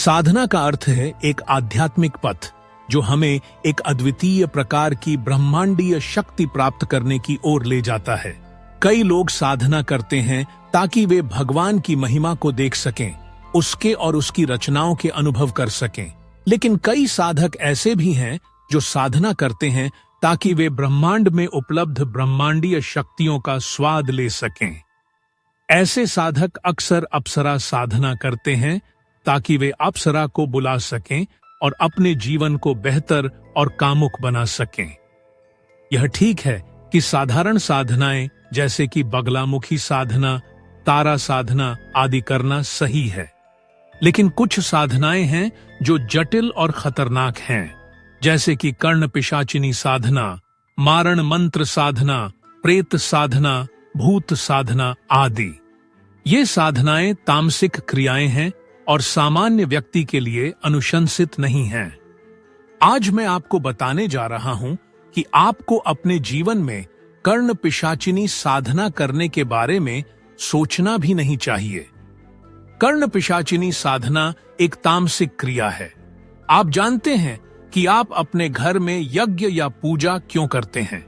साधना का अर्थ है एक आध्यात्मिक पथ जो हमें एक अद्वितीय प्रकार की ब्रह्मांडीय शक्ति प्राप्त करने की ओर ले जाता है। कई लोग साधना करते हैं ताकि वे भगवान की महिमा को देख सकें, उसके और उसकी रचनाओं के अनुभव कर सकें। लेकिन कई साधक ऐसे भी हैं जो साधना करते हैं ताकि वे ब्रह्मांड में उपलब्ध ब्रह्मांडीय शक्तियों का स्वाद ले सकें। ऐसे साधक अक्सर अप्सरा साधना करते हैं ताकि वे अप्सरा को बुला सकें और अपने जीवन को बेहतर और कामुक बना सकें। यह ठीक है कि साधारण साधनाएं जैसे कि बगलामुखी साधना, तारा साधना आदि करना सही है, लेकिन कुछ साधनाएं हैं जो जटिल और खतरनाक हैं, जैसे कि कर्ण पिशाचिनी साधना, मारण मंत्र साधना, प्रेत साधना, भूत साधना आदि। ये साधनाएं तामसिक क्रियाएं हैं और सामान्य व्यक्ति के लिए अनुशंसित नहीं हैं। आज मैं आपको बताने जा रहा हूं कि आपको अपने जीवन में कर्ण पिशाचिनी साधना करने के बारे में सोचना भी नहीं चाहिए। कर्ण पिशाचिनी साधना एक तामसिक क्रिया है। आप जानते हैं कि आप अपने घर में यज्ञ या पूजा क्यों करते हैं।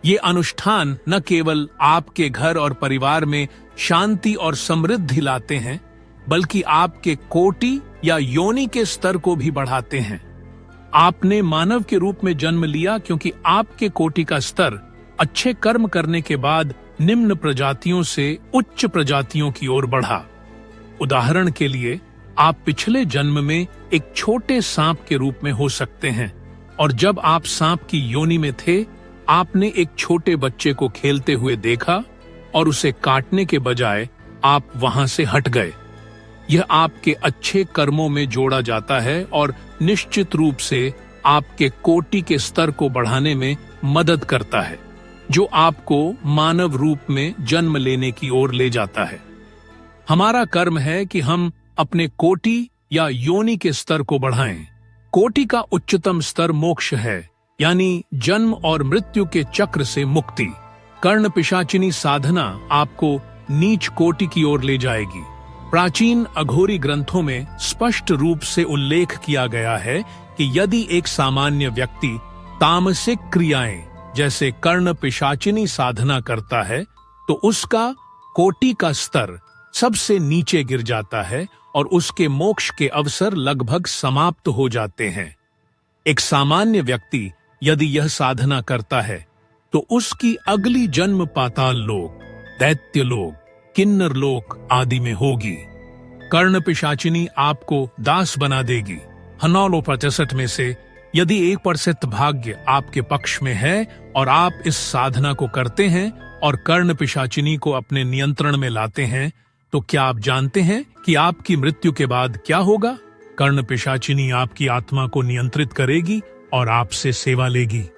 ये अनुष्ठान न केवल आपके घर और परिवार में शांति और समृद्धि लाते हैं, बल्कि आपके कोटि या योनि के स्तर को भी बढ़ाते हैं। आपने मानव के रूप में जन्म लिया क्योंकि आपके कोटि का स्तर अच्छे कर्म करने के बाद निम्न प्रजातियों से उच्च प्रजातियों की ओर बढ़ा। उदाहरण के लिए, आप पिछले जन्म में एक छोटे सांप के रूप में हो सकते हैं और जब आप सांप की योनि में थे, आपने एक छोटे बच्चे को खेलते हुए देखा और उसे काटने के बजाय आप वहां से हट गए। यह आपके अच्छे कर्मों में जोड़ा जाता है और निश्चित रूप से आपके कोटि के स्तर को बढ़ाने में मदद करता है, जो आपको मानव रूप में जन्म लेने की ओर ले जाता है। हमारा कर्म है कि हम अपने कोटि या योनि के स्तर को बढ़ाएं। कोटि का उच्चतम स्तर मोक्ष है, यानी जन्म और मृत्यु के चक्र से मुक्ति। कर्ण पिशाचिनी साधना आपको नीच कोटि की ओर ले जाएगी। प्राचीन अघोरी ग्रंथों में स्पष्ट रूप से उल्लेख किया गया है कि यदि एक सामान्य व्यक्ति तामसिक क्रियाएं जैसे कर्ण पिशाचिनी साधना करता है तो उसका कोटि का स्तर सबसे नीचे गिर जाता है और उसके मोक्ष के अवसर लगभग समाप्त हो जाते हैं। एक सामान्य व्यक्ति यदि यह साधना करता है तो उसकी अगली जन्म पाताल लोक, दैत्य लोक, किन्नर लोक आदि में होगी। कर्ण पिशाचिनी आपको दास बना देगी। 965 में से यदि 1% भाग्य आपके पक्ष में है और आप इस साधना को करते हैं और कर्ण पिशाचिनी को अपने नियंत्रण में लाते हैं, तो क्या आप जानते हैं कि आपकी मृत्यु के बाद क्या होगा? कर्ण पिशाचिनी आपकी आत्मा को नियंत्रित करेगी और आपसे सेवा लेगी।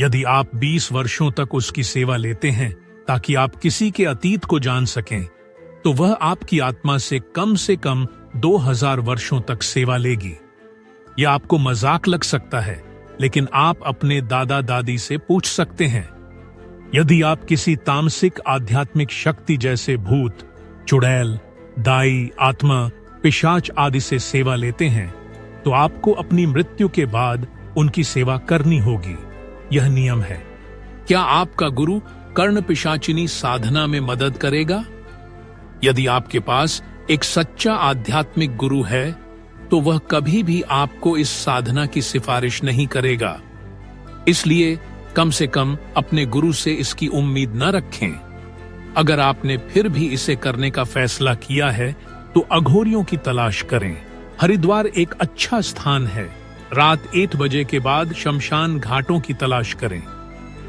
यदि आप 20 वर्षों तक उसकी सेवा लेते हैं ताकि आप किसी के अतीत को जान सकें, तो वह आपकी आत्मा से कम 2000 वर्षों तक सेवा लेगी। यह आपको मजाक लग सकता है, लेकिन आप अपने दादा दादी से पूछ सकते हैं। यदि आप किसी तामसिक आध्यात्मिक शक्ति जैसे भूत, चुड़ैल, दाई, आत्मा, पिशाच आदि से सेवा लेते हैं, तो आपको अपनी मृत्यु के बाद उनकी सेवा करनी होगी। यह नियम है। क्या आपका गुरु कर्ण पिशाचिनी साधना में मदद करेगा? यदि आपके पास एक सच्चा आध्यात्मिक गुरु है, तो वह कभी भी आपको इस साधना की सिफारिश नहीं करेगा। इसलिए कम से कम अपने गुरु से इसकी उम्मीद न रखें। अगर आपने फिर भी इसे करने का फैसला किया है, तो अघोरियों की तलाश करें। हरिद्वार एक अच्छा स्थान है। रात 1 बजे के बाद शमशान घाटों की तलाश करें।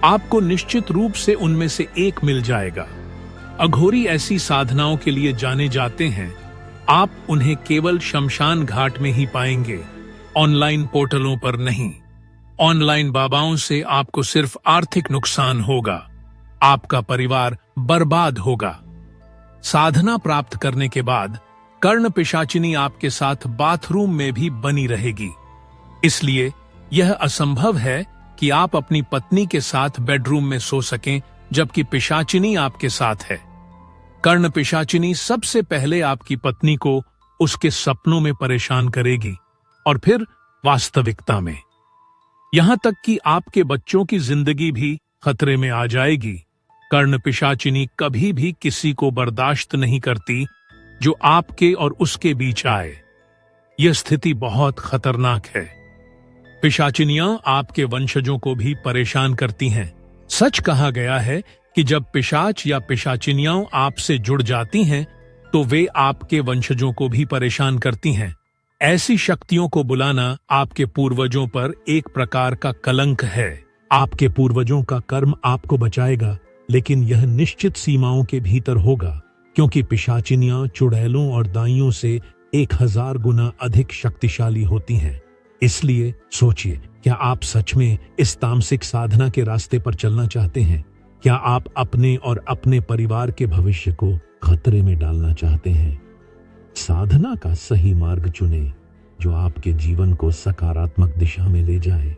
आपको निश्चित रूप से उनमें से एक मिल जाएगा। अघोरी ऐसी साधनाओं के लिए जाने जाते हैं। आप उन्हें केवल शमशान घाट में ही पाएंगे, ऑनलाइन पोर्टलों पर नहीं। ऑनलाइन बाबाओं से आपको सिर्फ आर्थिक नुकसान होगा, आपका परिवार बर्बाद होगा। साधना प्राप्त करने के बाद कर्ण पिशाचिनी आपके साथ बाथरूम में भी बनी रहेगी। इसलिए यह असंभव है कि आप अपनी पत्नी के साथ बेडरूम में सो सकें जबकि पिशाचिनी आपके साथ है। कर्ण पिशाचिनी सबसे पहले आपकी पत्नी को उसके सपनों में परेशान करेगी और फिर वास्तविकता में। यहां तक कि आपके बच्चों की जिंदगी भी खतरे में आ जाएगी। कर्ण पिशाचिनी कभी भी किसी को बर्दाश्त नहीं करती जो आपके और उसके बीच आए। यह स्थिति बहुत खतरनाक है। पिशाचिनियां आपके वंशजों को भी परेशान करती हैं। सच कहा गया है कि जब पिशाच या पिशाचिनियां आपसे जुड़ जाती हैं तो वे आपके वंशजों को भी परेशान करती हैं। ऐसी शक्तियों को बुलाना आपके पूर्वजों पर एक प्रकार का कलंक है। आपके पूर्वजों का कर्म आपको बचाएगा, लेकिन यह निश्चित सीमाओं के भीतर होगा, क्योंकि पिशाचिनियां चुड़ैलों और दाइयों से 1000 गुना अधिक शक्तिशाली होती हैं। इसलिए सोचिए, क्या आप सच में इस तामसिक साधना के रास्ते पर चलना चाहते हैं? क्या आप अपने और अपने परिवार के भविष्य को खतरे में डालना चाहते हैं? साधना का सही मार्ग चुनें जो आपके जीवन को सकारात्मक दिशा में ले जाए।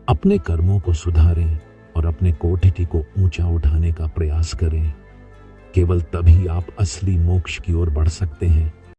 अपने कर्मों को सुधारें और अपने कोटिठी को ऊंचा उठाने का प्रयास करें। केवल तभी आप असली मोक्ष की ओर बढ़ सकते हैं।